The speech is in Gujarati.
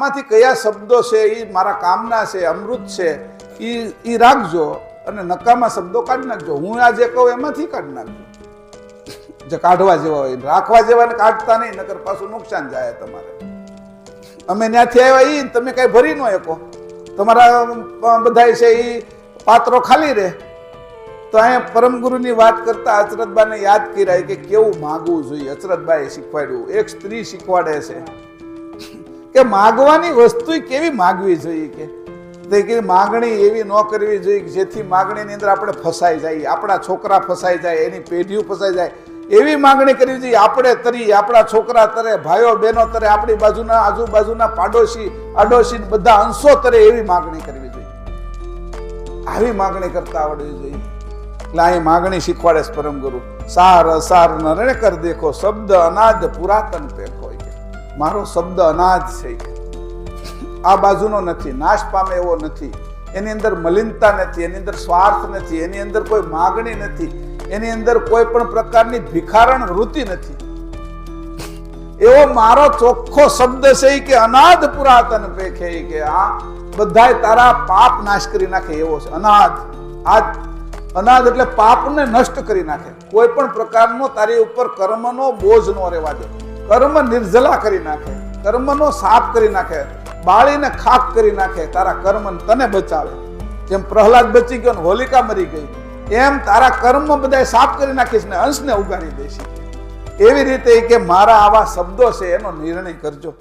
આમાંથી કયા શબ્દો છે એ મારા કામના છે, અમૃત છે, એ રાખજો અને નકામા શબ્દો કાઢી નાખજો. હું આ જે કહું એમાંથી કાઢી નાખજો. જે કાઢવા જેવા હોય રાખવા જેવાને કાઢતા નહીં, નકર પાછું નુકસાન જાય તમારે. અમે ત્યાંથી આવ્યા એ તમે કઈ ભરી ન શકો, તમારા બધા છે એ પાત્રો ખાલી રહે. તો અહીંયા પરમ ગુરુની વાત કરતા અચરતબાને યાદ કર્યા કે કેવું માગવું જોઈએ. અચરતબાએ શીખવાડ્યું, એક સ્ત્રી શીખવાડે છે કે માગવાની વસ્તુ કેવી માગવી જોઈએ. કે માગણી એવી ન કરવી જોઈએ કે જેથી માગણીની અંદર આપણે ફસાઈ જાય, આપણા છોકરા ફસાઈ જાય, એની પેઢીઓ ફસાઈ જાય. એવી માગણી કરવી જોઈએ આપણે તરીએ, આપણા છોકરા તરે, ભાઈઓ બહેનો તરે, આપણી બાજુના આજુબાજુના પાડોશી આડોશી બધા અંશો તરે એવી માગણી કરવી જોઈએ. આવી માગણી કરતા આવડવી જોઈએ. એટલે અહીં માગણી શીખવાડે છે પરમ ગુરુ. સાર અસાર નરણે કર દેખો, શબ્દ અનાજ પુરાતન પેખો. મારો શબ્દ અનાજ છે, આ બાજુનો નથી, નાશ પામે એવો નથી, એની અંદર મલિનતા નથી, એની અંદર સ્વાર્થ નથી, એની અંદર કોઈ માગણી નથી, એની અંદર કોઈ પણ પ્રકારની ભિખારણ વૃત્તિ નથી. એવો મારો ચોખ્ખો શબ્દ છે કે અનાદ પુરાતન પેખે, કે આ બધાય તારા પાપ નાશ કરી નાખે એવો છે અનાદ. આ અનાદ એટલે પાપને નષ્ટ કરી નાખે. કોઈ પણ પ્રકારનો તારી ઉપર કર્મનો બોજ ન રહેવા દે, કર્મ નિર્જલા કરી નાખે, કર્મનો સાફ કરી નાખે, બાળીને ખાક કરી નાખે. તારા કર્મ તને બચાવે. જેમ પ્રહલાદ બચી ગયો ને હોલિકા મરી ગઈ, એમ તારા કર્મ બધા સાફ કરી નાખીશ ને અંશને ઉગાડી દઈશ. એવી રીતે કે મારા આવા શબ્દો છે એનો નિર્ણય કરજો.